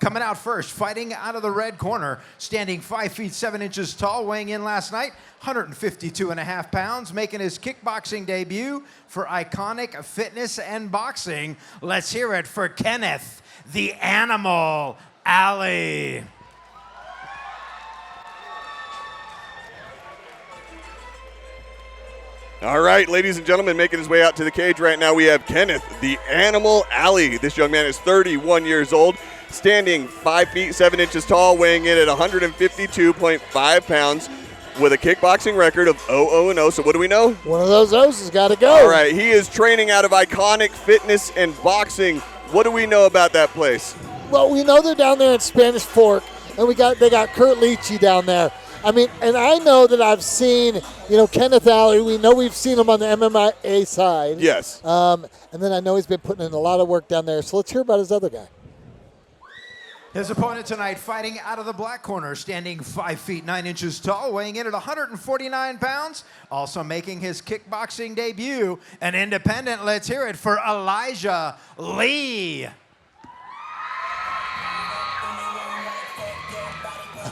Coming out first, fighting out of the red corner, standing 5 feet 7 inches tall, weighing in last night, 152.5 pounds, making his kickboxing debut for Iconic Fitness and Boxing. Let's hear it for Kenneth, the Animal Alley. All right, ladies and gentlemen, making his way out to the cage right now, we have Kenneth, the Animal Alley. This young man is 31 years old, standing 5 feet 7 inches tall, weighing in at 152.5 pounds, with a kickboxing record of 0-0-0. So what do we know? One of those O's has got to go. All right, he is training out of Iconic Fitness and Boxing. What do we know about that place? Well, we know they're down there in Spanish Fork, and they got Kurt Leachy down there. I mean, and I know that I've seen, Kenneth Alley. We know we've seen him on the MMA side. Yes. And then I know he's been putting in a lot of work down there. So let's hear about his other guy. His opponent tonight, fighting out of the black corner, standing 5 feet 9 inches tall, weighing in at 149 pounds, also making his kickboxing debut, an independent. Let's hear it for Elijah Lee.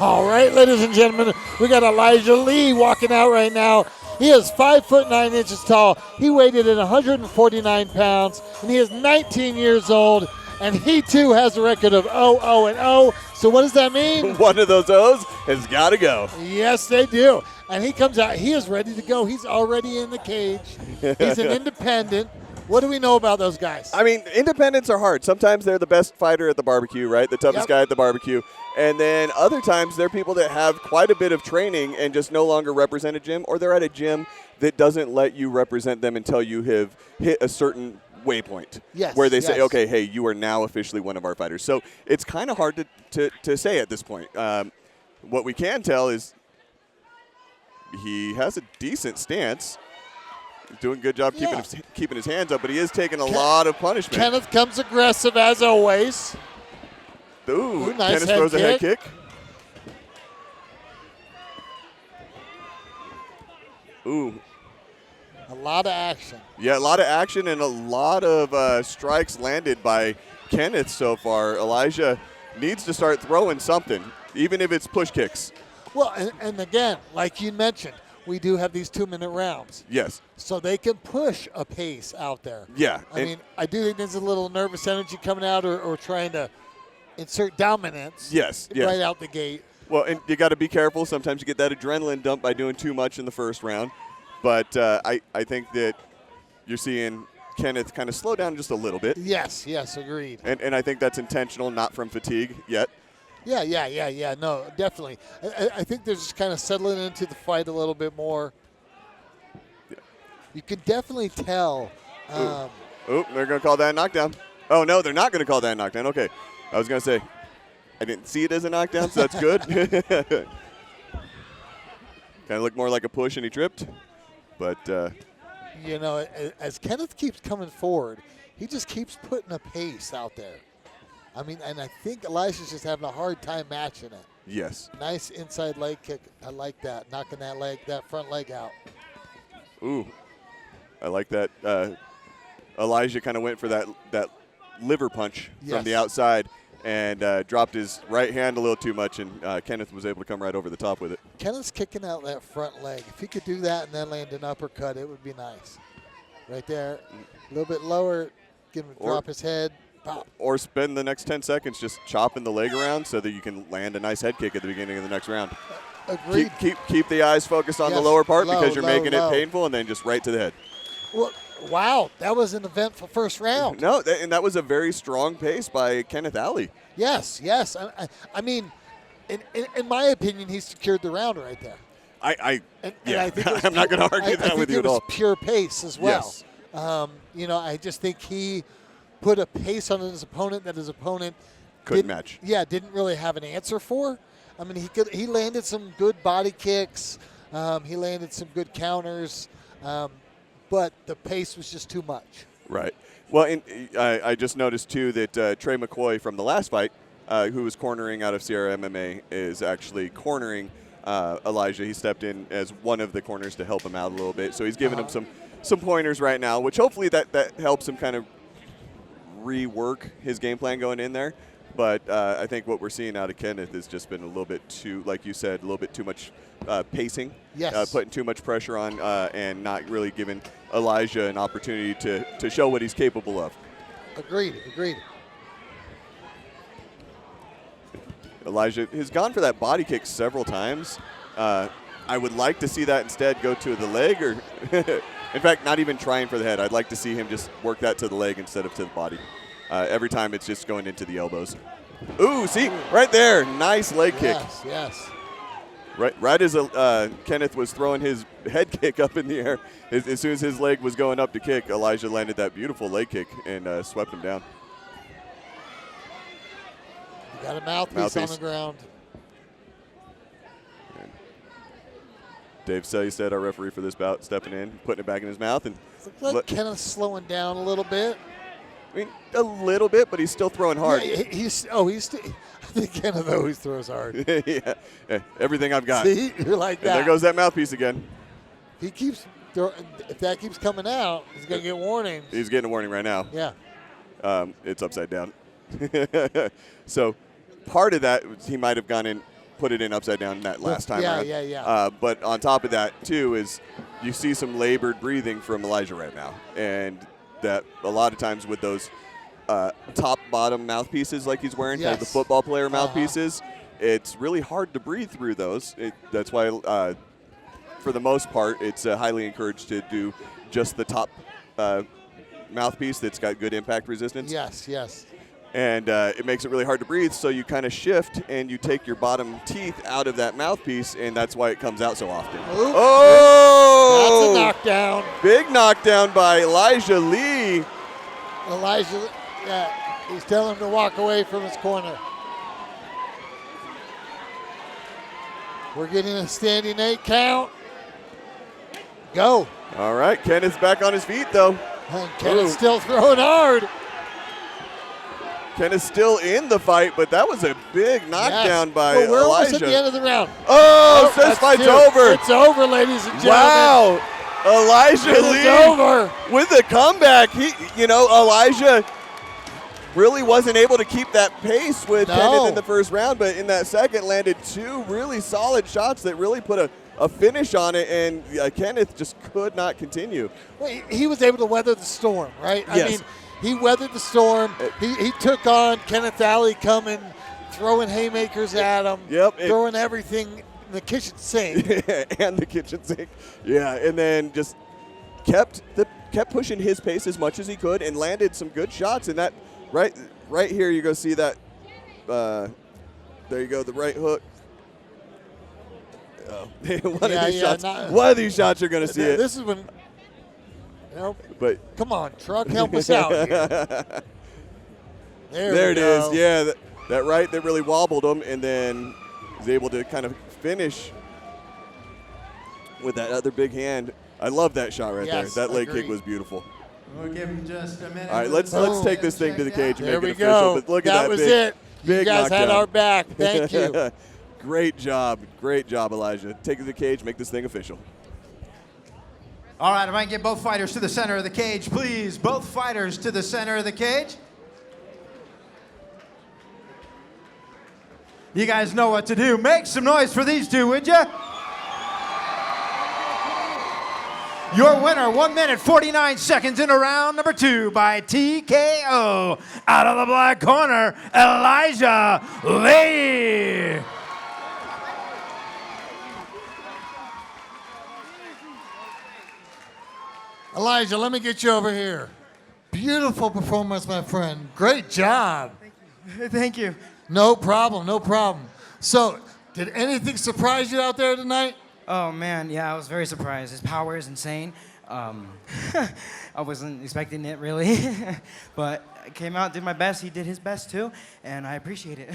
All right, ladies and gentlemen, we got Elijah Lee walking out right now. He is 5 foot 9 inches tall. He weighed in at 149 pounds, and he is 19 years old. And he, too, has a record of 0-0-0. So what does that mean? One of those O's has got to go. Yes, they do. And he comes out. He is ready to go. He's already in the cage. He's an independent. What do we know about those guys? I mean, independents are hard. Sometimes they're the best fighter at the barbecue, right? The toughest guy at the barbecue. And then other times they're people that have quite a bit of training and just no longer represent a gym, or they're at a gym that doesn't let you represent them until you have hit a certain waypoint, where they say, okay, hey, you are now officially one of our fighters. So it's kind of hard to say at this point. What we can tell is he has a decent stance. He's doing a good job keeping his hands up, but he is taking a lot of punishment. Kenneth comes aggressive as always. Ooh, nice Kenneth throws a head kick. Ooh. A lot of action. Yeah, a lot of action and a lot of strikes landed by Kenneth so far. Elijah needs to start throwing something, even if it's push kicks. Well, and again, like you mentioned, we do have these 2-minute rounds. Yes. So they can push a pace out there. Yeah. I mean, I do think there's a little nervous energy coming out or trying to insert dominance. Yes. Right out the gate. Well, and you got to be careful. Sometimes you get that adrenaline dump by doing too much in the first round. But I think that you're seeing Kenneth kind of slow down just a little bit. Yes, agreed. And I think that's intentional, not from fatigue yet. Yeah. No, definitely. I think they're just kind of settling into the fight a little bit more. Yeah. You can definitely tell. They're going to call that a knockdown. Oh, no, they're not going to call that a knockdown. Okay. I was going to say, I didn't see it as a knockdown, so that's good. Kind of looked more like a push, and he tripped. But, as Kenneth keeps coming forward, he just keeps putting a pace out there. I mean, and I think Elijah's just having a hard time matching it. Yes. Nice inside leg kick. I like that. Knocking that front leg out. Ooh. I like that. Elijah kind of went for that liver punch from the outside and dropped his right hand a little too much, and Kenneth was able to come right over the top with it. Kenneth's kicking out that front leg. If he could do that and then land an uppercut, it would be nice. Right there. A little bit lower. Get him to drop his head. Pop. Or spend the next 10 seconds just chopping the leg around so that you can land a nice head kick at the beginning of the next round. Agreed. Keep the eyes focused on the lower part because you're making it painful, and then just right to the head. Well, wow, that was an eventful first round. No, and that was a very strong pace by Kenneth Alley. Yes. I mean, in my opinion, he secured the round right there. I think I'm pure, not going to argue that with you at all. I think it was pure pace as well. Yes. I just think he put a pace on his opponent that his opponent couldn't match. Yeah, didn't really have an answer for. I mean, he landed some good body kicks. He landed some good counters. But the pace was just too much. Right. Well, I just noticed, too, that Trey McCoy from the last fight, who was cornering out of Sierra MMA, is actually cornering Elijah. He stepped in as one of the corners to help him out a little bit. So he's giving him some pointers right now, which hopefully that helps him kind of rework his game plan going in there. But I think what we're seeing out of Kenneth has just been a little bit too, like you said, a little bit too much pacing. Yes. Putting too much pressure on and not really giving Elijah an opportunity to show what he's capable of. Agreed. Elijah has gone for that body kick several times. I would like to see that instead go to the leg, or in fact, not even trying for the head. I'd like to see him just work that to the leg instead of to the body. Every time it's just going into the elbows. Ooh, see, right there, nice leg kick. Yes. Right as Kenneth was throwing his head kick up in the air, as soon as his leg was going up to kick, Elijah landed that beautiful leg kick and swept him down. You got a mouthpiece on the ground. And Dave Selly said, our referee for this bout, stepping in, putting it back in his mouth. And Looks like Kenneth slowing down a little bit. I mean, a little bit, but he's still throwing hard. Yeah, I think Kenneth always throws hard. Yeah, everything I've got. See, you're like that. And there goes that mouthpiece again. He keeps if that keeps coming out, he's gonna get warnings. He's getting a warning right now. Yeah. It's upside down. So part of that, he might have gone in, put it in upside down that last time around. Yeah. But on top of that, too, is you see some labored breathing from Elijah right now. And that a lot of times with those top-bottom mouthpieces like he's wearing, kind of the football player mouthpieces, it's really hard to breathe through those. That's why, for the most part, it's highly encouraged to do just the top mouthpiece that's got good impact resistance. Yes. And it makes it really hard to breathe, so you kind of shift and you take your bottom teeth out of that mouthpiece, and that's why it comes out so often. Ooh. Oh! That's a knockdown. Big knockdown by Elijah Lee. Elijah, he's telling him to walk away from his corner. We're getting a standing 8 count. Go. All right, Kenneth's back on his feet, though. And Kenneth's still throwing hard. Kenneth's still in the fight, but that was a big knockdown by we're Elijah. almost at the end of the round. This fight's 2. over. It's over, ladies and gentlemen. Wow. Elijah Lee It's over. with the comeback. Elijah really wasn't able to keep that pace with Kenneth in the first round, but in that second landed 2 really solid shots that really put a finish on it, and Kenneth just could not continue. Well, he was able to weather the storm, right? Yes. I mean, he weathered the storm. He took on Kenneth Alley coming, throwing haymakers at him, throwing everything in the kitchen sink. And the kitchen sink. Yeah, and then just kept pushing his pace as much as he could and landed some good shots. And that right here, you're going to see that. There you go, the right hook. One of these shots you're going to see it. This is when. But come on, truck, help us out here. There it is. Yeah, that right that really wobbled him, and then was able to kind of finish with that other big hand. I love that shot right there. That leg kick was beautiful. We'll give him just a minute. All right, let's take this thing to the cage and there make it we official. Go. But look at that. That was big, it. Big you guys knockdown. had our back. Thank you. Great job, Elijah. Take it to the cage, make this thing official. All right, if I can get both fighters to the center of the cage, please. Both fighters to the center of the cage. You guys know what to do. Make some noise for these two, would you? Your winner, 1 minute, 49 seconds into round number 2 by TKO. Out of the black corner, Elijah Lee. Elijah, let me get you over here. Beautiful performance, my friend. Great job. Thank you. No problem. So, did anything surprise you out there tonight? Oh, man, yeah, I was very surprised. His power is insane. I wasn't expecting it, really. But I came out, did my best. He did his best, too, and I appreciate it.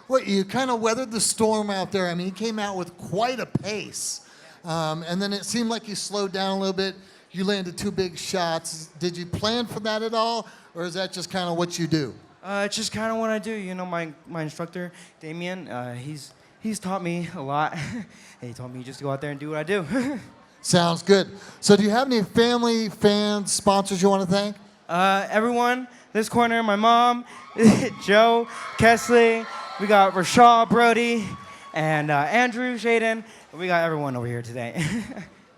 Well, you kind of weathered the storm out there. I mean, he came out with quite a pace. And then it seemed like you slowed down a little bit. You landed 2 big shots. Did you plan for that at all, or is that just kind of what you do? It's just kind of what I do. You know, my instructor, Damien, he's taught me a lot. He told me just to go out there and do what I do. Sounds good. So do you have any family, fans, sponsors you want to thank? Everyone, this corner, my mom, Joe, Kesley, we got Rashaw, Brody, and Andrew, Shaden. We got everyone over here today.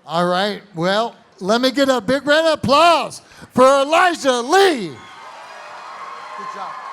All right. Well, let me get a big round of applause for Elijah Lee. Good job.